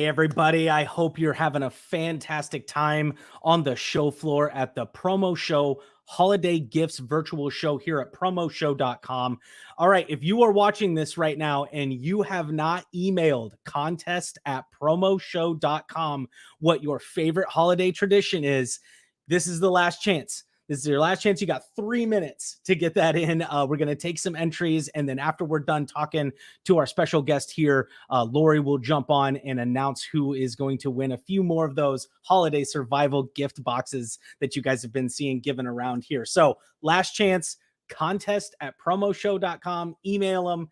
Hey, everybody. I hope you're having a fantastic time on the show floor at the PromoShow Holiday Gifts virtual show here at PromoShow.com. All right. If you are watching this right now and you have not emailed contest@PromoShow.com what your favorite holiday tradition is, this is the last chance. This is your last chance. You got 3 minutes to get that in. We're going to take some entries. And then after we're done talking to our special guest here, Lori will jump on and announce who is going to win a few more of those holiday survival gift boxes that you guys have been seeing given around here. So last chance, contest@promoshow.com. Email them.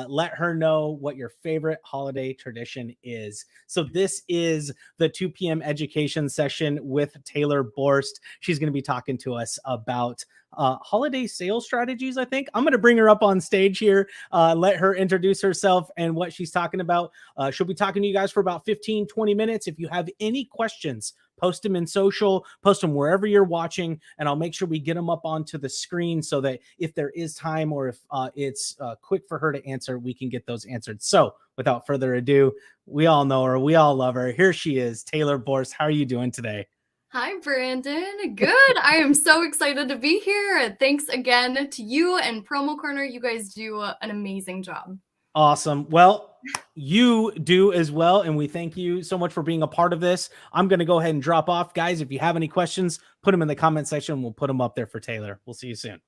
Let her know what your favorite holiday tradition is. So this is the 2 p.m. education session with Taylor Borst. She's going to be talking to us about holiday sales strategies, I think. I'm going to bring her up on stage here, let her introduce herself and what she's talking about. She'll be talking to you guys for about 15, 20 minutes. If you have any questions, post them in social, post them wherever you're watching, and I'll make sure we get them up onto the screen so that if there is time or if it's quick for her to answer, we can get those answered. So without further ado, we all know her. We all love her. Here she is, Taylor Borst. How are you doing today? Hi, Brandon. Good. I am so excited to be here. Thanks again to you and Promo Corner. You guys do an amazing job. Awesome. Well, you do as well. And we thank you so much for being a part of this. I'm going to go ahead and drop off. Guys, if you have any questions, put them in the comment section. We'll put them up there for Taylor. We'll see you soon.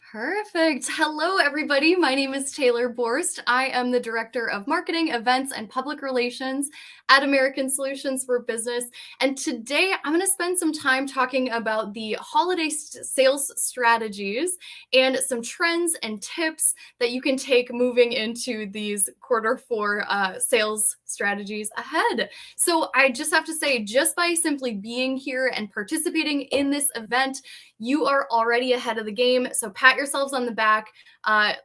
Perfect. Hello, everybody. My name is Taylor Borst. I am the Director of Marketing, Events, and Public Relations at American Solutions for Business. And today I'm going to spend some time talking about the holiday sales strategies and some trends and tips that you can take moving into these Q4 sales strategies ahead. So I just have to say, just by simply being here and participating in this event, you are already ahead of the game. So pat yourselves on the back.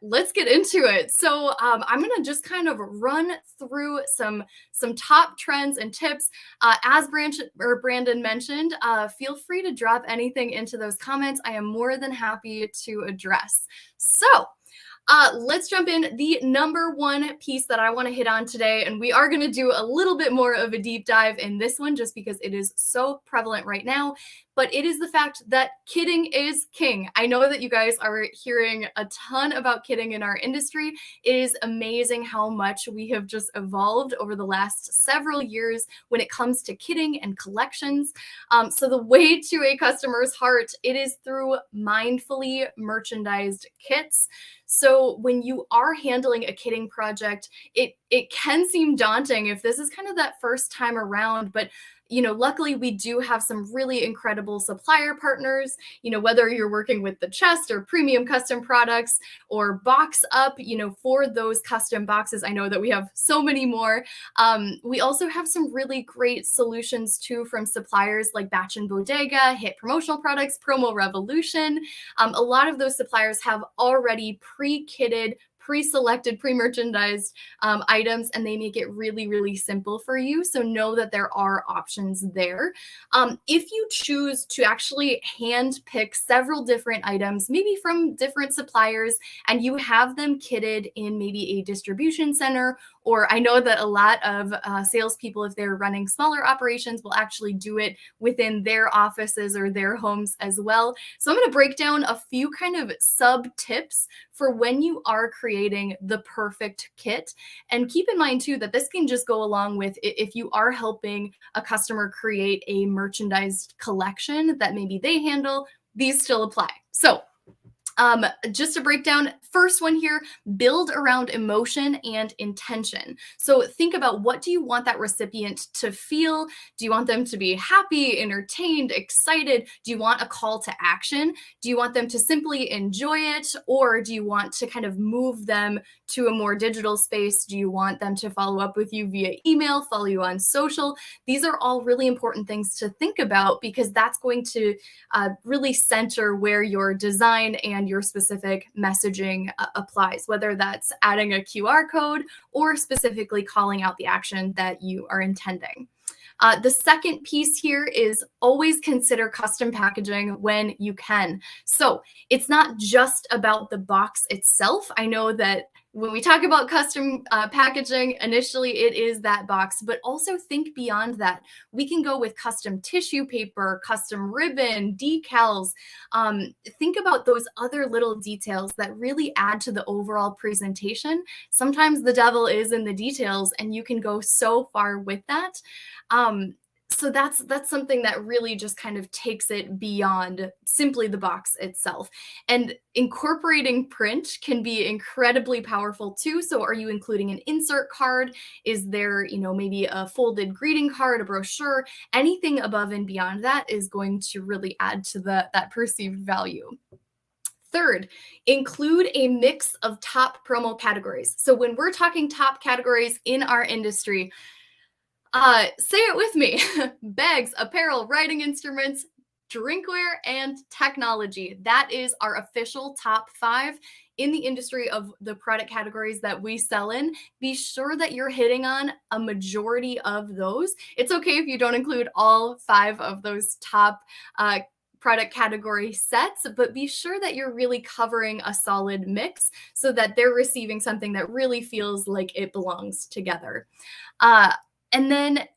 Let's get into it. So I'm going to just kind of run through some top trends and tips. As Brandon mentioned, feel free to drop anything into those comments. I am more than happy to address. So let's jump in. The number one piece that I want to hit on today, and we are going to do a little bit more of a deep dive in this one just because it is so prevalent right now, but it is the fact that kidding is king. I know that you guys are hearing a ton about kidding in our industry. It is amazing how much we have just evolved over the last several years when it comes to kidding and collections. So the way to a customer's heart, it is through mindfully merchandised kits. So when you are handling a kidding project, it can seem daunting if this is kind of that first time around, but luckily we do have some really incredible supplier partners, whether you're working with the chest or premium custom products or box up, for those custom boxes. I know that we have so many more. We also have some really great solutions too from suppliers like Batch and Bodega, Hit Promotional Products, Promo Revolution. A lot of those suppliers have already pre-kitted, pre-selected, pre-merchandised items, and they make it really, really simple for you. So know that there are options there. If you choose to actually hand pick several different items, maybe from different suppliers, and you have them kitted in maybe a distribution center, or I know that a lot of salespeople, if they're running smaller operations, will actually do it within their offices or their homes as well. So I'm going to break down a few kind of sub tips for when you are creating the perfect kit. And keep in mind too that this can just go along with if you are helping a customer create a merchandised collection that maybe they handle, these still apply. So just to break down, first one here, build around emotion and intention. So think about, what do you want that recipient to feel? Do you want them to be happy, entertained, excited? Do you want a call to action? Do you want them to simply enjoy it? Or do you want to kind of move them to a more digital space? Do you want them to follow up with you via email, follow you on social? These are all really important things to think about because that's going to really center where your design and your specific messaging applies, whether that's adding a QR code or specifically calling out the action that you are intending. The second piece here is always consider custom packaging when you can. So it's not just about the box itself. I know that when we talk about custom packaging, initially it is that box, but also think beyond that. We can go with custom tissue paper, custom ribbon, decals. Think about those other little details that really add to the overall presentation. Sometimes the devil is in the details, and you can go so far with that. So that's something that really just kind of takes it beyond simply the box itself. And incorporating print can be incredibly powerful too. So are you including an insert card? Is there, maybe a folded greeting card, a brochure? Anything above and beyond that is going to really add to that perceived value. Third, include a mix of top promo categories. So when we're talking top categories in our industry, say it with me. Bags, apparel, writing instruments, drinkware, and technology. That is our official top 5 in the industry of the product categories that we sell in. Be sure that you're hitting on a majority of those. It's okay if you don't include all 5 of those top product category sets, but be sure that you're really covering a solid mix so that they're receiving something that really feels like it belongs together. And then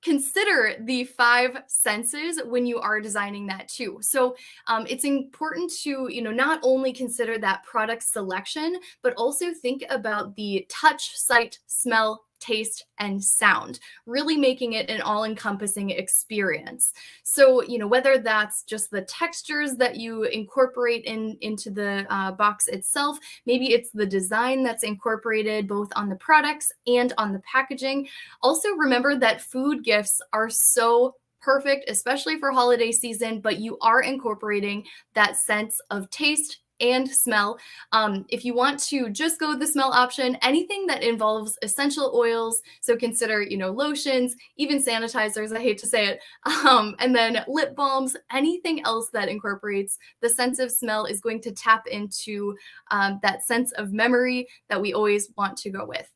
consider the 5 senses when you are designing that too. So it's important to, not only consider that product selection, but also think about the touch, sight, smell, taste, and sound, really making it an all-encompassing experience. So, whether that's just the textures that you incorporate into the box itself, maybe it's the design that's incorporated both on the products and on the packaging. Also, remember that food gifts are so perfect, especially for holiday season, but you are incorporating that sense of taste and smell. If you want to just go with the smell option, anything that involves essential oils, so consider, lotions, even sanitizers, I hate to say it, and then lip balms, anything else that incorporates the sense of smell is going to tap into that sense of memory that we always want to go with.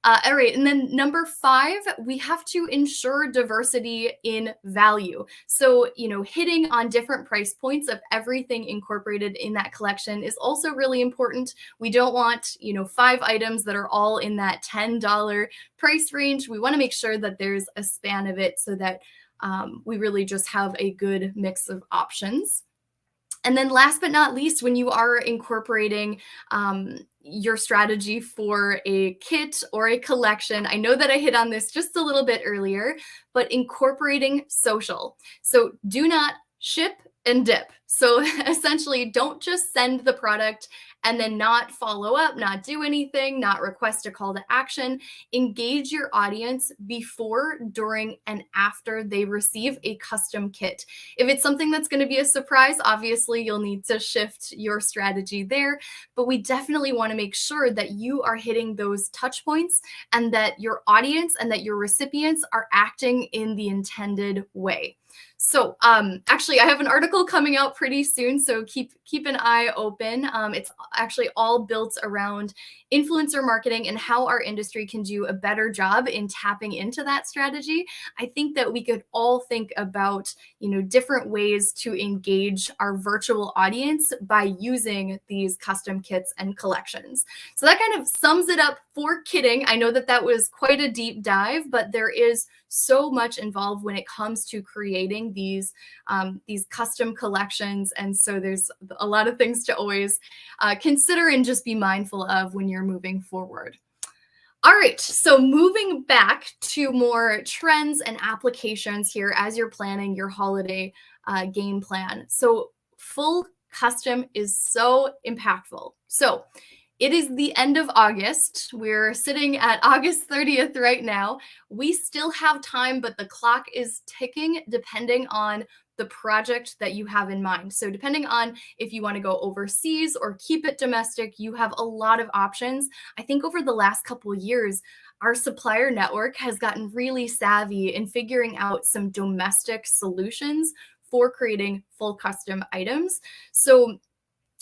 All right, and then number 5, we have to ensure diversity in value. So, hitting on different price points of everything incorporated in that collection is also really important. We don't want, 5 items that are all in that $10 price range. We want to make sure that there's a span of it so that we really just have a good mix of options. And then last but not least, when you are incorporating your strategy for a kit or a collection, I know that I hit on this just a little bit earlier, but incorporating social. So do not ship and dip. So essentially, don't just send the product and then not follow up, not do anything, not request a call to action. Engage your audience before, during, and after they receive a custom kit. If it's something that's going to be a surprise, obviously you'll need to shift your strategy there, but we definitely want to make sure that you are hitting those touch points and that your audience and that your recipients are acting in the intended way. So actually, I have an article coming out pretty soon, so keep an eye open. It's actually all built around influencer marketing and how our industry can do a better job in tapping into that strategy. I think that we could all think about, different ways to engage our virtual audience by using these custom kits and collections. So that kind of sums it up for kitting. I know that was quite a deep dive, but there is so much involved when it comes to creating these custom collections, and so there's a lot of things to always consider and just be mindful of when you're moving forward. All right, so moving back to more trends and applications here as you're planning your holiday game plan. So full custom is so impactful. So it is the end of August. We're sitting at August 30th right now. We still have time, but the clock is ticking depending on the project that you have in mind. So depending on if you want to go overseas or keep it domestic, you have a lot of options. I think over the last couple of years, our supplier network has gotten really savvy in figuring out some domestic solutions for creating full custom items. So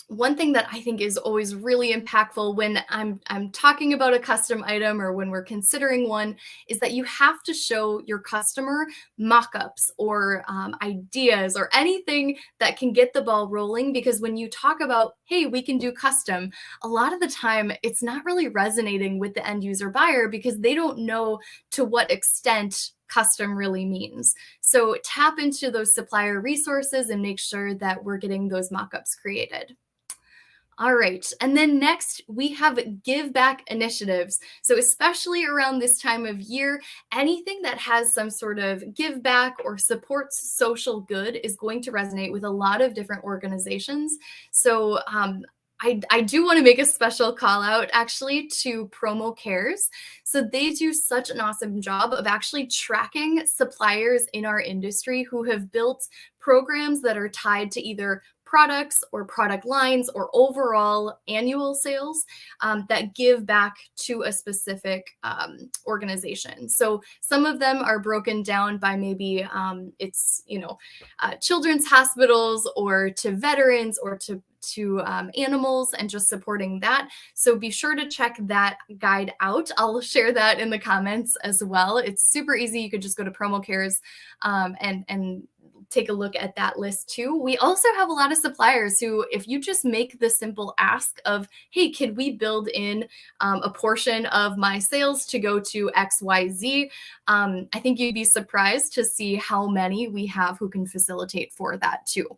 one thing that I think is always really impactful when I'm talking about a custom item or when we're considering one is that you have to show your customer mock-ups or ideas or anything that can get the ball rolling. Because when you talk about, hey, we can do custom, a lot of the time it's not really resonating with the end user buyer because they don't know to what extent custom really means. So tap into those supplier resources and make sure that we're getting those mock-ups created. All right. And then next, we have give back initiatives. So, especially around this time of year, anything that has some sort of give back or supports social good is going to resonate with a lot of different organizations. So, I do want to make a special call out actually to Promo Cares. So they do such an awesome job of actually tracking suppliers in our industry who have built programs that are tied to either products or product lines or overall annual sales that give back to a specific organization. So some of them are broken down by maybe it's children's hospitals or to veterans or to animals and just supporting that. So be sure to check that guide out. I'll share that in the comments as well. It's super easy. You could just go to Promo Cares and take a look at that list too. We also have a lot of suppliers who, if you just make the simple ask of, hey, could we build in a portion of my sales to go to XYZ? I think you'd be surprised to see how many we have who can facilitate for that too.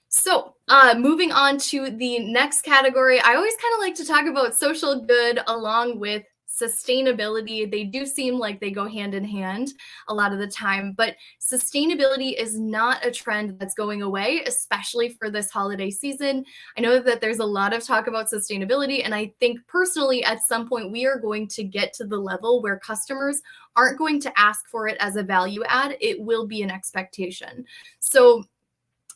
So moving on to the next category, I always kind of like to talk about social good along with sustainability. They do seem like they go hand in hand a lot of the time, but sustainability is not a trend that's going away, especially for this holiday season. I know that there's a lot of talk about sustainability, and I think personally at some point we are going to get to the level where customers aren't going to ask for it as a value add. It will be an expectation. So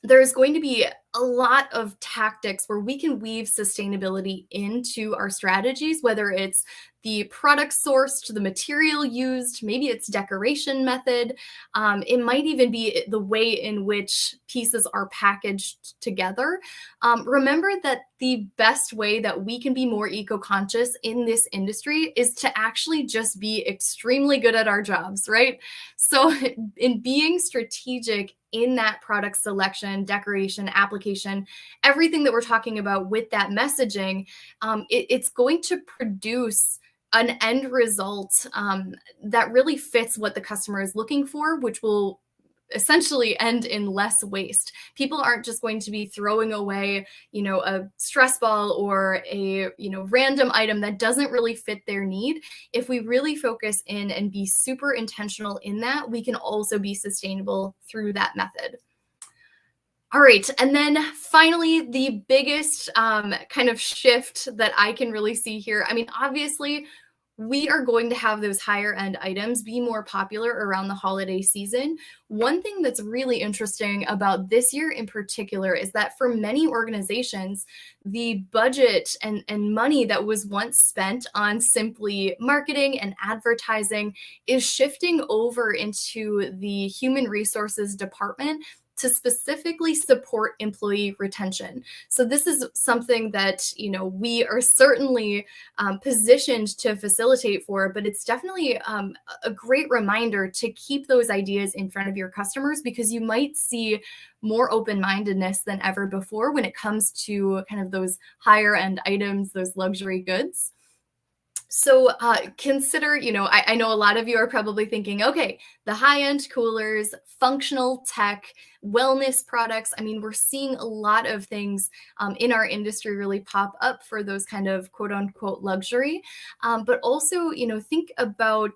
there's going to be a lot of tactics where we can weave sustainability into our strategies, whether it's the product sourced, the material used, maybe it's decoration method. It might even be the way in which pieces are packaged together. Remember that the best way that we can be more eco-conscious in this industry is to actually just be extremely good at our jobs, right? So in being strategic in that product selection, decoration, application, everything that we're talking about with that messaging, it's going to produce an end result that really fits what the customer is looking for, which will essentially end in less waste. People aren't just going to be throwing away, a stress ball or a, random item that doesn't really fit their need. If we really focus in and be super intentional in that, we can also be sustainable through that method. All right. And then finally, the biggest kind of shift that I can really see here. I mean, obviously, we are going to have those higher end items be more popular around the holiday season. One thing that's really interesting about this year in particular is that for many organizations, the budget and money that was once spent on simply marketing and advertising is shifting over into the human resources department to specifically support employee retention. So this is something that, we are certainly positioned to facilitate for, but it's definitely a great reminder to keep those ideas in front of your customers, because you might see more open-mindedness than ever before when it comes to kind of those higher end items, those luxury goods. So consider, I know a lot of you are probably thinking, okay, the high-end coolers, functional tech, wellness products. I mean, we're seeing a lot of things in our industry really pop up for those kind of quote unquote luxury. But also, think about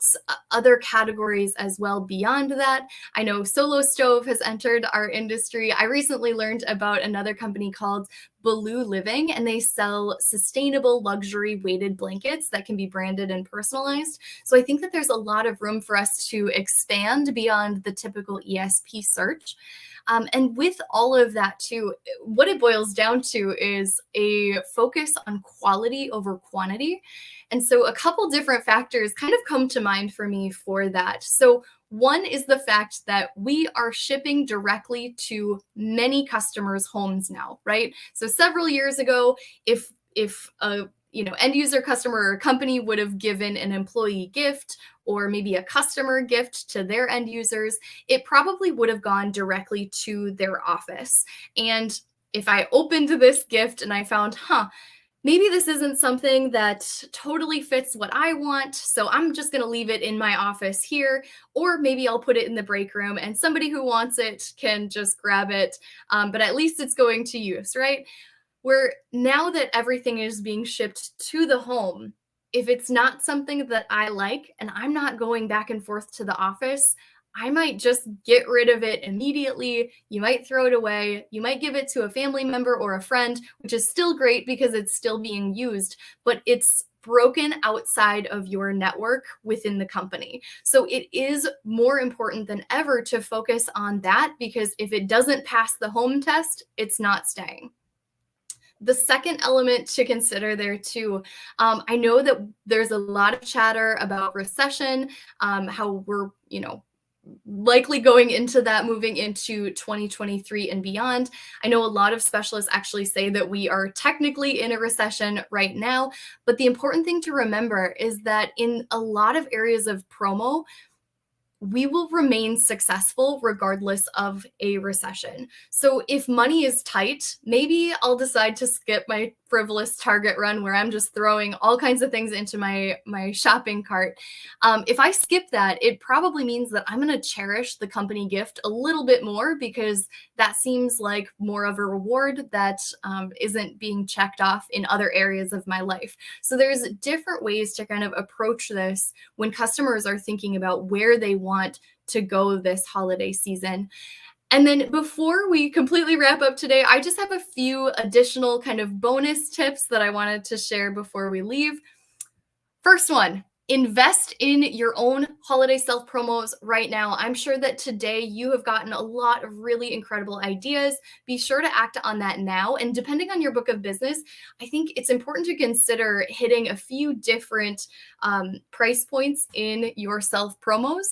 other categories as well beyond that. I know Solo Stove has entered our industry. I recently learned about another company called Baloo Living, and they sell sustainable luxury weighted blankets that can be branded and personalized. So I think that there's a lot of room for us to expand beyond the typical ESP search. And with all of that too, what it boils down to is a focus on quality over quantity. And so a couple different factors kind of come to mind for me for that. So One is the fact that we are shipping directly to many customers' homes now, right? So several years ago, if a end user customer or company would have given an employee gift or maybe a customer gift to their end users, it probably would have gone directly to their office. And if I opened this gift and I found, maybe this isn't something that totally fits what I want, so I'm just going to leave it in my office here, or maybe I'll put it in the break room and somebody who wants it can just grab it, but at least it's going to use, right? Where now that everything is being shipped to the home, if it's not something that I like and I'm not going back and forth to the office, I might just get rid of it immediately. You might throw it away. You might give it to a family member or a friend, which is still great because it's still being used, but it's broken outside of your network within the company. So it is more important than ever to focus on that, because if it doesn't pass the home test, it's not staying. The second element to consider there too, I know that there's a lot of chatter about recession, how we're, likely going into that moving into 2023 and beyond. I know a lot of specialists actually say that we are technically in a recession right now, but the important thing to remember is that in a lot of areas of promo, we will remain successful regardless of a recession. So if money is tight, maybe I'll decide to skip my frivolous Target run where I'm just throwing all kinds of things into my shopping cart. If I skip that, it probably means that I'm going to cherish the company gift a little bit more, because that seems like more of a reward that isn't being checked off in other areas of my life. So there's different ways to kind of approach this when customers are thinking about where they want to go this holiday season. And then before we completely wrap up today, I just have a few additional kind of bonus tips that I wanted to share before we leave. First one, invest in your own holiday self promos right now. I'm sure that today you have gotten a lot of really incredible ideas. Be sure to act on that now. And depending on your book of business, I think it's important to consider hitting a few different price points in your self promos.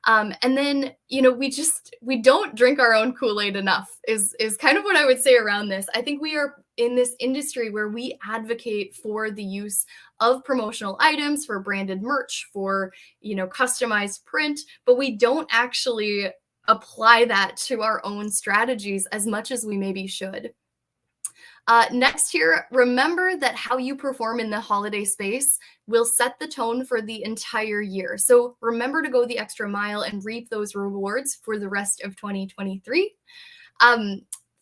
And then, we don't drink our own Kool-Aid enough is kind of what I would say around this. I think we are in this industry where we advocate for the use of promotional items, for branded merch, for, customized print, but we don't actually apply that to our own strategies as much as we maybe should. Next here, remember that how you perform in the holiday space will set the tone for the entire year. So remember to go the extra mile and reap those rewards for the rest of 2023.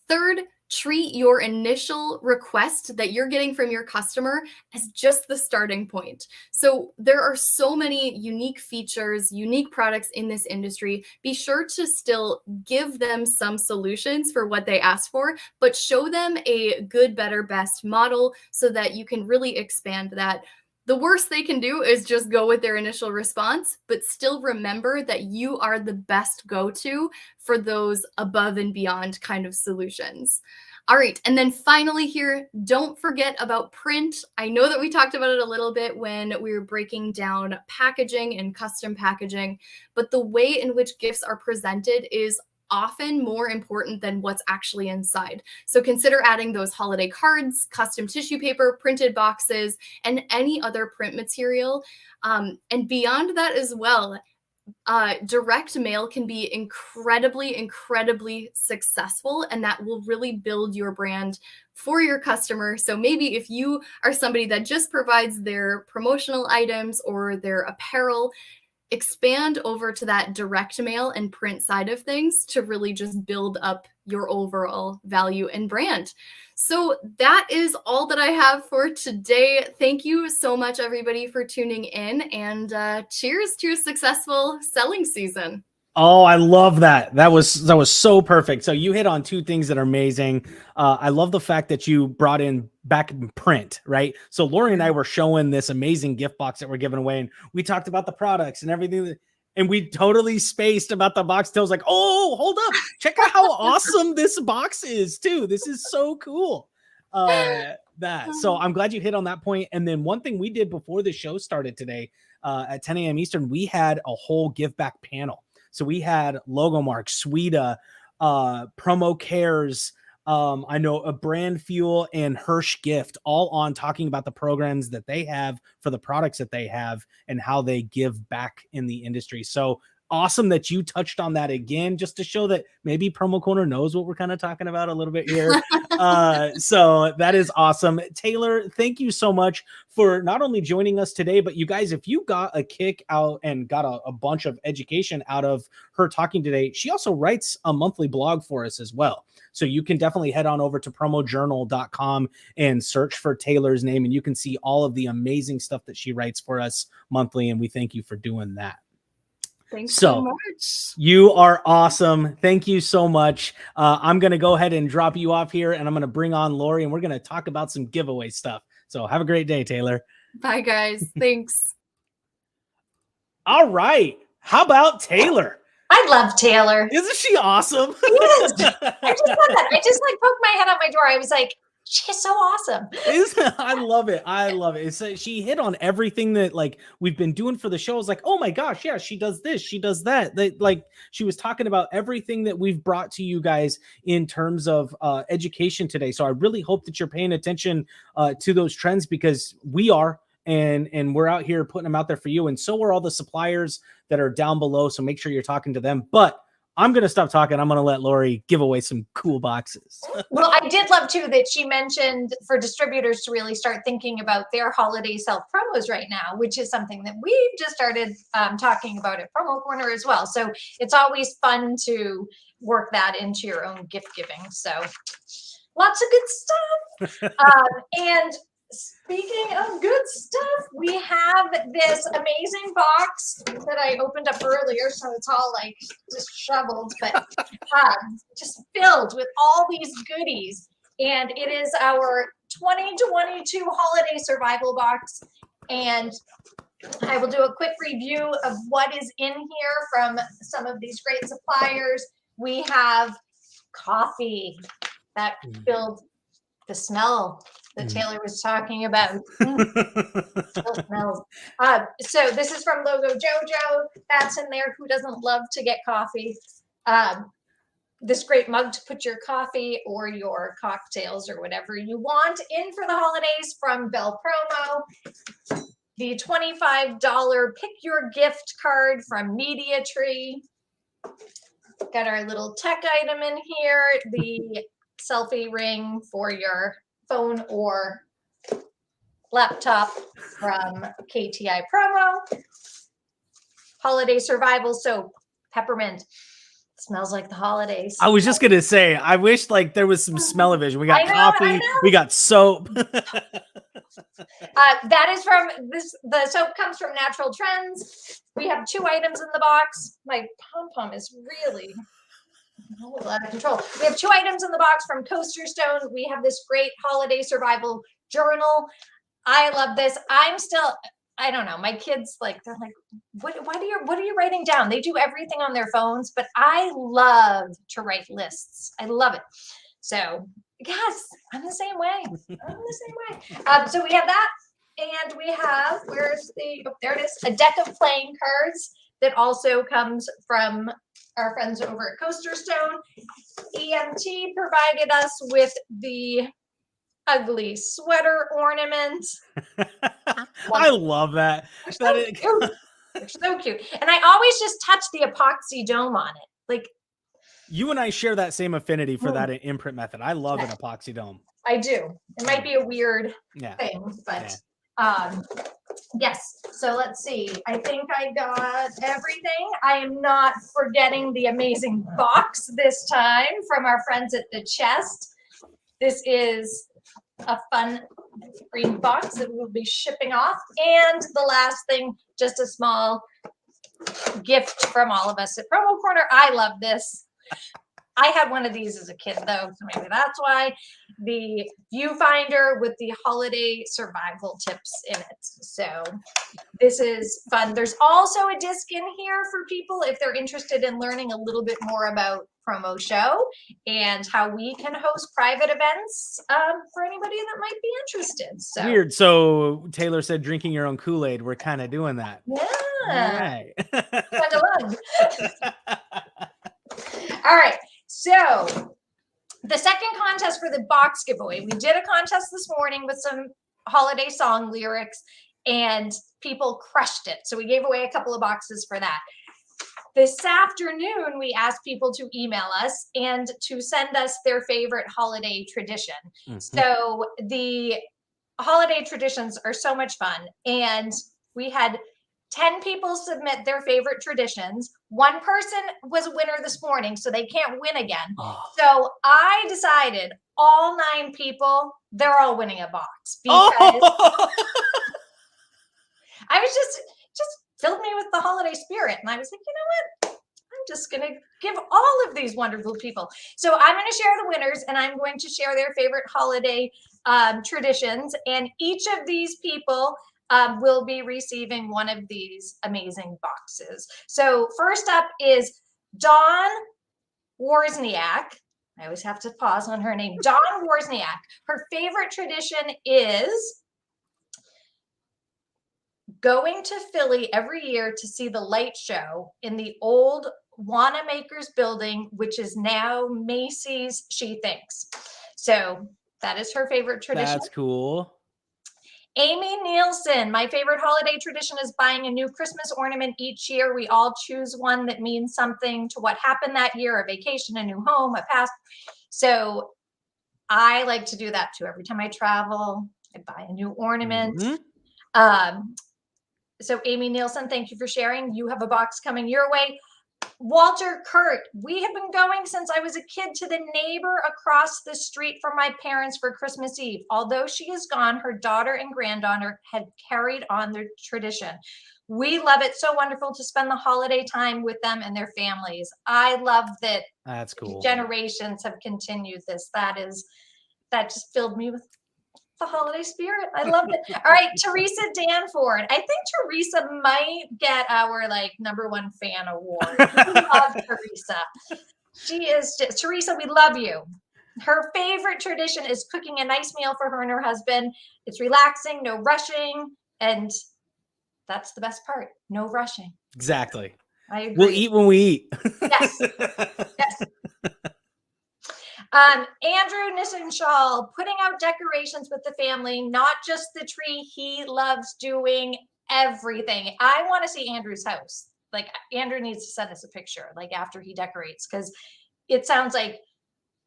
Third, treat your initial request that you're getting from your customer as just the starting point. So there are so many unique features, unique products in this industry. Be sure to still give them some solutions for what they asked for, but show them a good, better, best model so that you can really expand that. The worst they can do is just go with their initial response, but still remember that you are the best go-to for those above and beyond kind of solutions. All right, and then finally here, don't forget about print. I know that we talked about it a little bit when we were breaking down packaging and custom packaging, but the way in which gifts are presented is often more important than what's actually inside. So consider adding those holiday cards, custom tissue paper, printed boxes, and any other print material. And beyond that as well, direct mail can be incredibly successful, and that will really build your brand for your customer. So maybe if you are somebody that just provides their promotional items or their apparel, expand over to that direct mail and print side of things to really just build up your overall value and brand. So that is all that I have for today. Thank you so much, everybody, for tuning in, and cheers to a successful selling season. Oh, I love that. That was so perfect. So you hit on two things that are amazing. I love the fact that you brought in back in print, right? So Lori and I were showing this amazing gift box that we're giving away, and we talked about the products and everything, and we totally spaced about the box. Till's like, oh, hold up. Check out how awesome this box is too. This is so cool. So I'm glad you hit on that point. And then one thing we did before the show started today, at 10 a.m. Eastern, we had a whole give back panel. So we had Logomark, Sweda, Promo Cares, I know a Brand Fuel and Hirsch Gift, all on talking about the programs that they have for the products that they have and how they give back in the industry. So awesome that you touched on that again, just to show that maybe Promo Corner knows what we're kind of talking about a little bit here. So that is awesome. Taylor, thank you so much for not only joining us today, but you guys, if you got a kick out and got a bunch of education out of her talking today, she also writes a monthly blog for us as well. So you can definitely head on over to promojournal.com and search for Taylor's name, and you can see all of the amazing stuff that she writes for us monthly. And we thank you for doing that. Thanks so much. You are awesome. Thank you so much. I'm going to go ahead and drop you off here, and I'm going to bring on Lori, and we're going to talk about some giveaway stuff. So have a great day, Taylor. Bye, guys. Thanks. All right. How about Taylor? I love Taylor. Isn't she awesome? Yes. I just love that. I just like poked my head out my door. I was like, she's so awesome. I love it. I love it. It's, she hit on everything that like we've been doing for the show. I was like, oh my gosh, yeah, she does this, she does that. Like she was talking about everything that we've brought to you guys in terms of education today. So I really hope that you're paying attention to those trends, because we are. And we're out here putting them out there for you. And so are all the suppliers that are down below. So make sure you're talking to them. But I'm going to stop talking. I'm going to let Lori give away some cool boxes. Well, I did love too that she mentioned for distributors to really start thinking about their holiday self promos right now, which is something that we've just started talking about at Promo Corner as well. So it's always fun to work that into your own gift giving. So lots of good stuff. And speaking of good stuff, we have this amazing box that I opened up earlier, so it's all like disheveled, but just filled with all these goodies. And it is our 2022 holiday survival box. And I will do a quick review of what is in here from some of these great suppliers. We have coffee that filled the smell that Taylor was talking about. Still smells. So this is from Logo Jojo. That's in there. Who doesn't love to get coffee? This great mug to put your coffee or your cocktails or whatever you want in for the holidays from Bell Promo. The $25 pick your gift card from Media Tree. Got our little tech item in here. The selfie ring for your phone or laptop from KTI Promo. Holiday survival soap, peppermint. Smells like the holidays. I was just gonna say, I wish like there was some smell-o-vision. We got coffee, we got soap. That is from this. The soap comes from Natural Trends. We have 2 items in the box. My pom-pom is really a whole lot of control. We have 2 items in the box from Coaster Stone. We have this great holiday survival journal. I love this. I don't know. My kids, like, they're like, what are you writing down? They do everything on their phones, but I love to write lists. I love it. So yes, I'm the same way. So we have that. And we have, there it is, a deck of playing cards that also comes from our friends over at Coaster Stone. EMT provided us with the ugly sweater ornament. I love that. They're so cute. And I always just touch the epoxy dome on it. Like, you and I share that same affinity for that imprint method. I love an epoxy dome. I do. It might be a weird thing, but yes. So let's see. I think I got everything. I am not forgetting the amazing box this time from our friends at The Chest. This is a fun green box that we'll be shipping off. And the last thing, just a small gift from all of us at Promo Corner. I love this. I had one of these as a kid, though, so maybe that's why. The viewfinder with the holiday survival tips in it. So this is fun. There's also a disc in here for people if they're interested in learning a little bit more about PromoShow and how we can host private events for anybody that might be interested. So weird. So Taylor said drinking your own Kool-Aid. We're kind of doing that. Yeah. right. Chug-a-lug. All right. So the second contest for the box giveaway, we did a contest this morning with some holiday song lyrics and people crushed it. So we gave away a couple of boxes for that. This afternoon, we asked people to email us and to send us their favorite holiday tradition. So the holiday traditions are so much fun. And we had 10 people submit their favorite traditions. One person was a winner this morning, so they can't win again. So I decided all 9 people, they're all winning a box because I was just filled me with the holiday spirit. And I was like, you know what? I'm just going to give all of these wonderful people. So I'm going to share the winners and I'm going to share their favorite holiday traditions. And each of these people will be receiving one of these amazing boxes. So first up is Dawn Wozniak. I always have to pause on her name. Dawn Wozniak. Her favorite tradition is going to Philly every year to see the light show in the old Wanamaker's building, which is now Macy's, she thinks. So that is her favorite tradition. That's cool. Amy Nielsen, my favorite holiday tradition is buying a new Christmas ornament each year. We all choose one that means something to what happened that year, a vacation, a new home, a past. So I like to do that too. Every time I travel, I buy a new ornament. So Amy Nielsen, thank you for sharing. You have a box coming your way. Walter Kurt, we have been going since I was a kid to the neighbor across the street from my parents for Christmas Eve. Although she is gone, her daughter and granddaughter had carried on their tradition. We love it. So wonderful to spend the holiday time with them and their families. I love that. That's cool. Generations have continued this. That just filled me with the holiday spirit. I loved it. All right, Teresa Danford. I think Teresa might get our #1 fan award. We love Teresa. She is just, Teresa, we love you. Her favorite tradition is cooking a nice meal for her and her husband. It's relaxing, no rushing, and that's the best part. No rushing. Exactly. I agree. We'll eat when we eat. Yes. Yes. Andrew Nissenshall, putting out decorations with the family, not just the tree. He loves doing everything. I want to see Andrew's house. Andrew needs to send us a picture, after he decorates, because it sounds like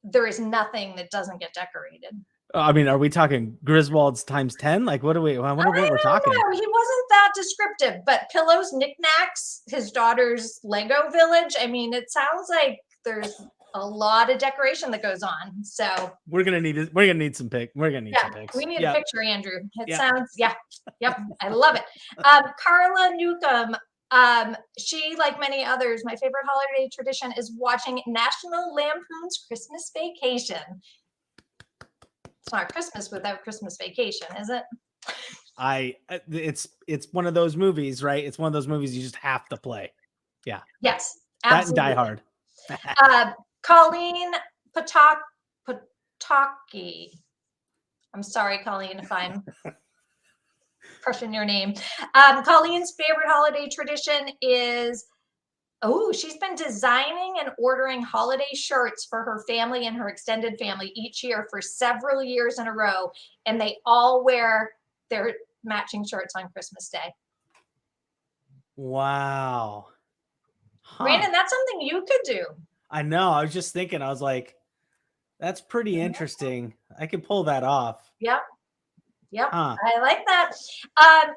there is nothing that doesn't get decorated. I mean, are we talking Griswold's times 10? I wonder what we're talking. No, he wasn't that descriptive, but pillows, knickknacks, his daughter's Lego village. I mean, it sounds like there's a lot of decoration that goes on. So we're gonna need some pics. Some pics. We need a picture, Andrew. It sounds yep. I love it. Carla Newcomb. She, like many others, my favorite holiday tradition is watching National Lampoon's Christmas Vacation. It's not Christmas without Christmas Vacation, is it? It's one of those movies, right? It's one of those movies you just have to play. Yeah. Yes. Absolutely. That and Die Hard. Colleen Pataki. I'm sorry, Colleen, if I'm crushing your name. Colleen's favorite holiday tradition is, she's been designing and ordering holiday shirts for her family and her extended family each year for several years in a row. And they all wear their matching shirts on Christmas Day. Wow. Brandon, that's something you could do. I know. I was just thinking, I was like, that's pretty interesting. I could pull that off. Yep. I like that.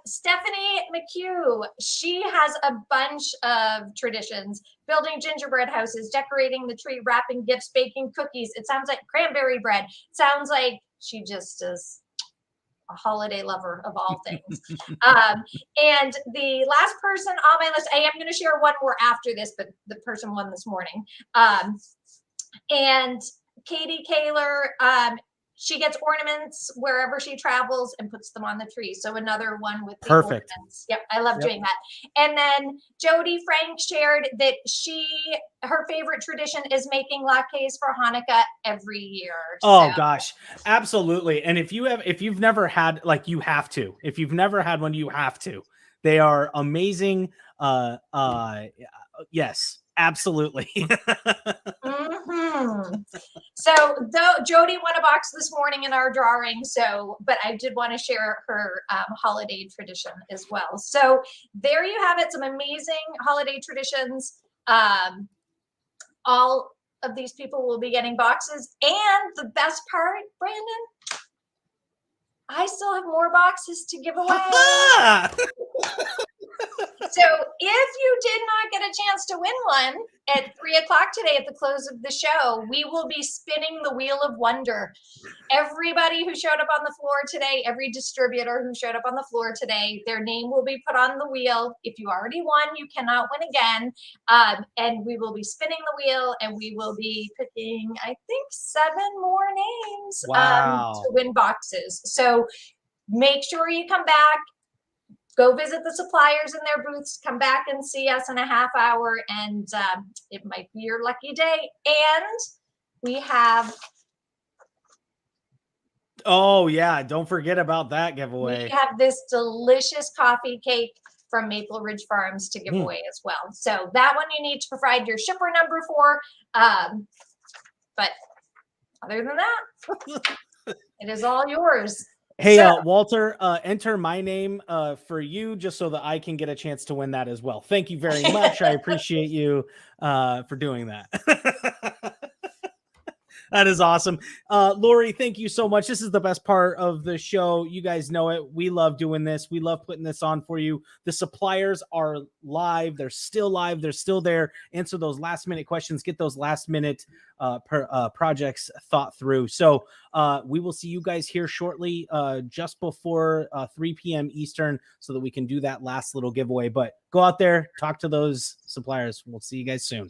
Stephanie McHugh, she has a bunch of traditions: building gingerbread houses, decorating the tree, wrapping gifts, baking cookies. It sounds like cranberry bread. Sounds like she just is a holiday lover of all things. And the last person on my list, I am going to share one more after this, but the person won this morning. And Katie Kaler, she gets ornaments wherever she travels and puts them on the tree. So another one with the perfect ornaments. Yep, I love doing that. And then Jody Frank shared that her favorite tradition is making latkes for Hanukkah every year. Oh gosh, absolutely. And if you've never had, you have to. If you've never had one, you have to, They are amazing. Yes, absolutely. So though Jody won a box this morning in our drawing, so but I did want to share her holiday tradition as well. So there you have it, some amazing holiday traditions. All of these people will be getting boxes, and the best part, Brandon, I still have more boxes to give away. So if you did not get a chance to win one at 3:00 today at the close of the show, we will be spinning the wheel of wonder. Everybody who showed up on the floor today, every distributor who showed up on the floor today, their name will be put on the wheel. If you already won, you cannot win again. And we will be spinning the wheel, and we will be picking, I think, 7 more names to win boxes. So make sure you come back. Go visit the suppliers in their booths, come back and see us in a half hour, and it might be your lucky day. And we have... Oh, yeah. Don't forget about that giveaway. We have this delicious coffee cake from Maple Ridge Farms to give away as well. So that one you need to provide your shipper number for. But other than that, it is all yours. Hey, Walter, enter my name for you just so that I can get a chance to win that as well. Thank you very much. I appreciate you for doing that. That is awesome. Lori, thank you so much. This is the best part of the show. You guys know it. We love doing this. We love putting this on for you. The suppliers are live. They're still live. They're still there. Answer those last minute questions. Get those last minute projects thought through. So we will see you guys here shortly, just before 3 p.m. Eastern, so that we can do that last little giveaway. But go out there, talk to those suppliers. We'll see you guys soon.